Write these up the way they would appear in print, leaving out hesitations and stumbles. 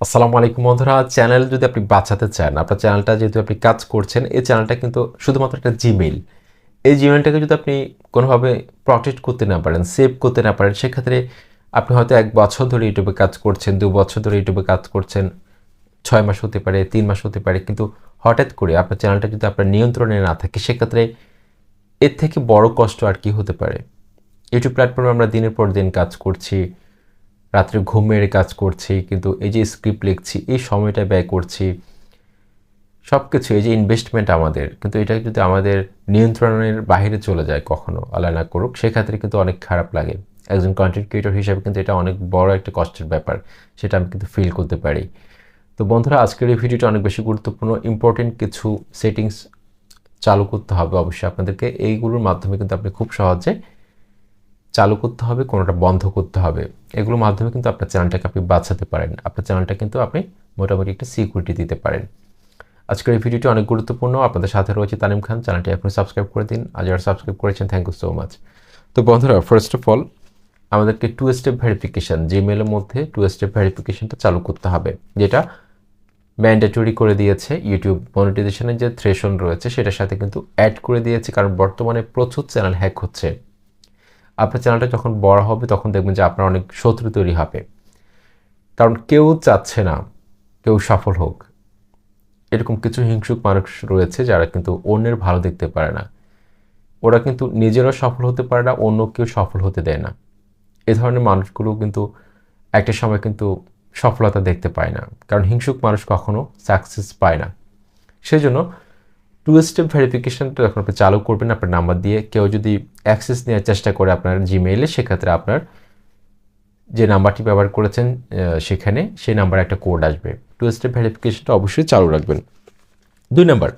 আসসালামু আলাইকুম বন্ধুরা। চ্যানেল যদি আপনি বাঁচাতে চান, আপনার চ্যানেলটা যেহেতু আপনি কাজ করছেন, এই চ্যানেলটা কিন্তু শুধুমাত্র একটা জিমেইল। এই জিমেইলটাকে যদি আপনি কোনোভাবে প্রটেক্ট করতে না পারেন, সেভ করতে না পারেন, সেক্ষেত্রে আপনি হয়তো 1 বছর ধরে ইউটিউবে কাজ করছেন, 2 বছর ধরে ইউটিউবে কাজ করছেন, 6 মাস হতে পারে, 3 মাস হতে পারে, কিন্তু হঠাৎ করে আপনার চ্যানেলটা যদি আপনার নিয়ন্ত্রণে না থাকে, সেক্ষেত্রে এর থেকে বড় কষ্ট আর কি হতে পারে। ইউটিউব প্ল্যাটফর্মে আমরা দিনের পর দিন কাজ করছি, রাত্রে ঘুম মেরে কাজ করছি, কিন্তু এই যে স্ক্রিপ্ট লিখছি, এই সময়টা ব্যয় করছি, সব কিছু এই যে ইনভেস্টমেন্ট আমাদের, কিন্তু এটা যদি আমাদের নিয়ন্ত্রণের বাইরে চলে যায় কখনো, আল্লাহ না করুক, সেক্ষেত্রে কিন্তু অনেক খারাপ লাগে। একজন কন্টেন্ট ক্রিয়েটর হিসেবে কিন্তু এটা অনেক বড় একটা কষ্টের ব্যাপার, সেটা আমি কিন্তু ফিল করতে পারি। তো বন্ধুরা, আজকের এই ভিডিওটা অনেক বেশি গুরুত্বপূর্ণ। ইম্পর্টেন্ট কিছু সেটিংস চালু করতে হবে অবশ্যই আপনাদেরকে। এইগুলোর মাধ্যমে কিন্তু আপনি খুব সহজে চালু করতে হবে, কোনোটা বন্ধ করতে হবে। এগুলোর মাধ্যমে কিন্তু আপনার চ্যানেলটাকে আপনি বাঁচাতে পারেন, আপনার চ্যানেলটা কিন্তু আপনি মোটামুটি একটা সিকিউরিটি দিতে পারেন। আজকের এই ভিডিওটি অনেক গুরুত্বপূর্ণ। আপনাদের সাথে রয়েছে তানিম খান। চ্যানেলটি এখনই সাবস্ক্রাইব করে দিন, আর যারা সাবস্ক্রাইব করেছেন থ্যাংক ইউ সো মাচ। তো বন্ধুরা, ফার্স্ট অফ অল আমাদেরকে 2 স্টেপ ভেরিফিকেশান, জিমেইলের মধ্যে 2 স্টেপ ভেরিফিকেশানটা চালু করতে হবে, যেটা ম্যান্ডেটরি করে দিয়েছে ইউটিউব। মনিটাইজেশনের যে থ্রেশহোল্ড রয়েছে সেটার সাথে কিন্তু অ্যাড করে দিয়েছে, কারণ বর্তমানে প্রচুর চ্যানেল হ্যাক হচ্ছে। আপনার চ্যানেলটা যখন বড় হবে তখন দেখবেন যে আপনার অনেক শত্রু তৈরি হবে, কারণ কেউ চাচ্ছে না কেউ সফল হোক। এরকম কিছু হিংসুক মানুষ রয়েছে যারা কিন্তু অন্যের ভালো দেখতে পারে না, ওরা কিন্তু নিজেরাও সফল হতে পারে না, অন্য কেউ সফল হতে দেয় না। এ ধরনের মানুষগুলো কিন্তু একটা সময় কিন্তু সফলতা দেখতে পায় না, কারণ হিংসুক মানুষ কখনো সাকসেস পায় না। সেই জন্য 2 স্টেপ ভেরিফিকেশানটা যখন আপনি চালু করবেন আপনার নাম্বার দিয়ে, কেউ যদি অ্যাক্সেস নেওয়ার চেষ্টা করে আপনার জিমেইলে, সেক্ষেত্রে আপনার যে নাম্বারটি ব্যবহার করেছেন সেখানে সেই নাম্বারে একটা কোড আসবে। 2 স্টেপ ভেরিফিকেশনটা অবশ্যই চালু রাখবেন। 2 নাম্বার,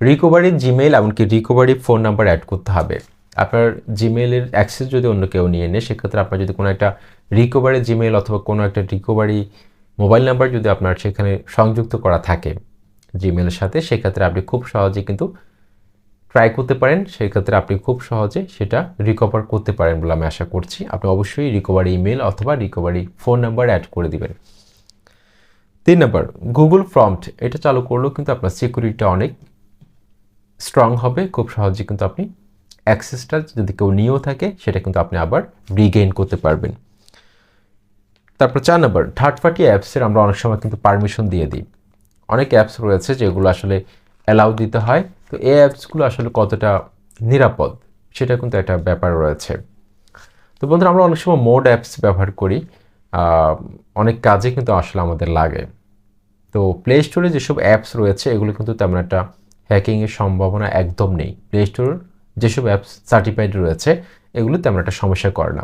রিকভারি জিমেইল এমনকি রিকভারি ফোন নাম্বার অ্যাড করতে হবে। আপনার জিমেইলের অ্যাক্সেস যদি অন্য কেউ নিয়ে নেয়, সেক্ষেত্রে আপনার যদি কোনো একটা রিকভারি জিমেইল অথবা কোনো একটা রিকভারি মোবাইল নাম্বার যদি আপনার সেখানে সংযুক্ত করা থাকে জিমেইলের সাথে, সেক্ষেত্রে আপনি খুব সহজেই কিন্তু ট্রাই করতে পারেন। সেই ক্ষেত্রে আপনি খুব সহজে সেটা রিকভার করতে পারেন বলে আমি আশা করছি। আপনি অবশ্যই রিকভারি ইমেল অথবা রিকভারি ফোন নাম্বার অ্যাড করে দিবেন। 3 নাম্বার, গুগল প্রম্পট, এটা চালু করলেও কিন্তু আপনার সিকিউরিটিটা অনেক স্ট্রং হবে। খুব সহজে কিন্তু আপনি অ্যাক্সেসটা যদি কেউ নিয়েও থাকে, সেটা কিন্তু আপনি আবার রিগেইন করতে পারবেন। তারপর 4 নাম্বার, থার্ড পার্টি অ্যাপসের আমরা অনেক সময় কিন্তু পারমিশন দিয়ে দিই। অনেক অ্যাপস রয়েছে যেগুলো আসলে অ্যালাউ দিতে হয়, তো এই অ্যাপসগুলো আসলে কতটা নিরাপদ সেটা কিন্তু একটা ব্যাপার রয়েছে। তো বন্ধুরা, আমরা অনেক সময় মোড অ্যাপস ব্যবহার করি, অনেক কাজে কিন্তু আসলে আমাদের লাগে। তো প্লে স্টোরে যেসব অ্যাপস রয়েছে এগুলো কিন্তু তেমন একটা হ্যাকিংয়ের সম্ভাবনা একদম নেই। প্লে স্টোর যেসব অ্যাপস সার্টিফাইড রয়েছে এগুলো তেমন একটা সমস্যা করে না।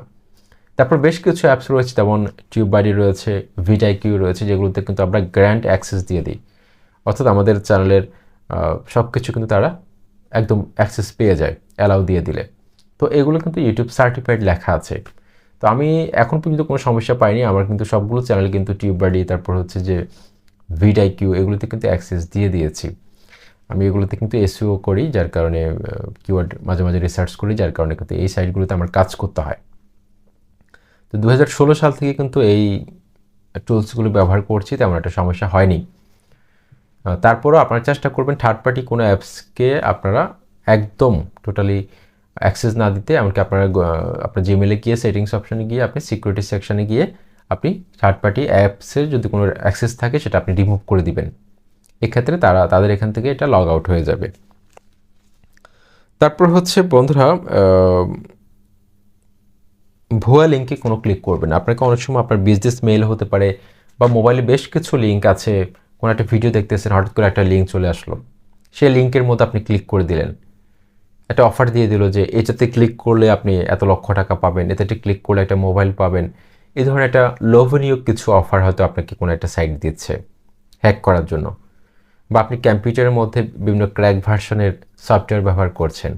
তারপর বেশ কিছু অ্যাপস রয়েছে, যেমন টিউববাডি রয়েছে, ভিটাইকিউ রয়েছে, যেগুলোতে কিন্তু আমরা গ্র্যান্ড অ্যাক্সেস দিয়ে দিই, অর্থাৎ আমাদের চ্যানেলের সব কিছু কিন্তু তারা একদম অ্যাক্সেস পেয়ে যায় অ্যালাউ দিয়ে দিলে। তো এগুলো কিন্তু ইউটিউব সার্টিফাইড লেখা আছে। তো আমি এখন পর্যন্ত কোনো সমস্যা পাইনি। আমার কিন্তু সবগুলো চ্যানেল কিন্তু টিউববাডি, তারপর হচ্ছে যে ভিটাইকিউ, এগুলোতে কিন্তু অ্যাক্সেস দিয়ে দিয়েছি। আমি এগুলোতে কিন্তু এসইও করি, যার কারণে কিওয়ার্ড মাঝে মাঝে রিসার্চ করি, যার কারণে কিন্তু এই সাইটগুলোতে আমার কাজ করতে হয়। তো 2016 সাল থেকে কিন্তু এই টুলসগুলো ব্যবহার করছি, তেমন একটা সমস্যা হয়নি। তারপরেও আপনারা চেষ্টা করবেন থার্ড পার্টি কোনো অ্যাপসকে আপনারা একদম টোটালি অ্যাক্সেস না দিতে। এমনকি আপনার জিমেলে গিয়ে সেটিংস অপশানে গিয়ে আপনি সিকিউরিটি সেকশানে গিয়ে আপনি থার্ড পার্টি অ্যাপসের যদি কোনো অ্যাক্সেস থাকে সেটা আপনি রিমুভ করে দিবেন। এক্ষেত্রে তাদের এখান থেকে এটা লগ আউট হয়ে যাবে। তারপর হচ্ছে বন্ধুরা, ভুয়া লিঙ্কে কোনো ক্লিক করবেন। আপনাকে অনেক সময় আপনার বিজনেস মেইল হতে পারে, বা মোবাইলে বেশ কিছু লিঙ্ক আছে, কোনো একটা ভিডিও দেখতেছেন, হঠাৎ করে একটা লিঙ্ক চলে আসলো, সেই লিঙ্কের মধ্যে আপনি ক্লিক করে দিলেন। একটা অফার দিয়ে দিল যে এটাতে ক্লিক করলে আপনি এত লক্ষ টাকা পাবেন, এটাতে ক্লিক করলে একটা মোবাইল পাবেন। এই ধরনের একটা লোভনীয় কিছু অফার হয়তো আপনাকে কোনো একটা সাইট দিচ্ছে হ্যাক করার জন্য, বা আপনি কম্পিউটারের মধ্যে বিভিন্ন ক্র্যাক ভার্সনের সফটওয়্যার ব্যবহার করছেন।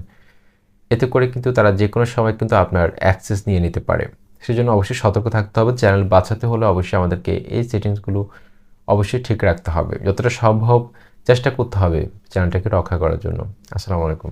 এতে করে কিন্তু তারা যে কোনো সময় কিন্তু আপনার অ্যাক্সেস নিয়ে নিতে পারে। সেজন্য অবশ্যই সতর্ক থাকতে হবে। চ্যানেল বাঁচাতে হলে অবশ্যই আমাদেরকে এই সেটিংসগুলো অবশ্যই ঠিক রাখতে হবে। যতটা সম্ভব চেষ্টা করতে হবে চ্যানেলটাকে রক্ষা করার জন্য। আসসালামু আলাইকুম।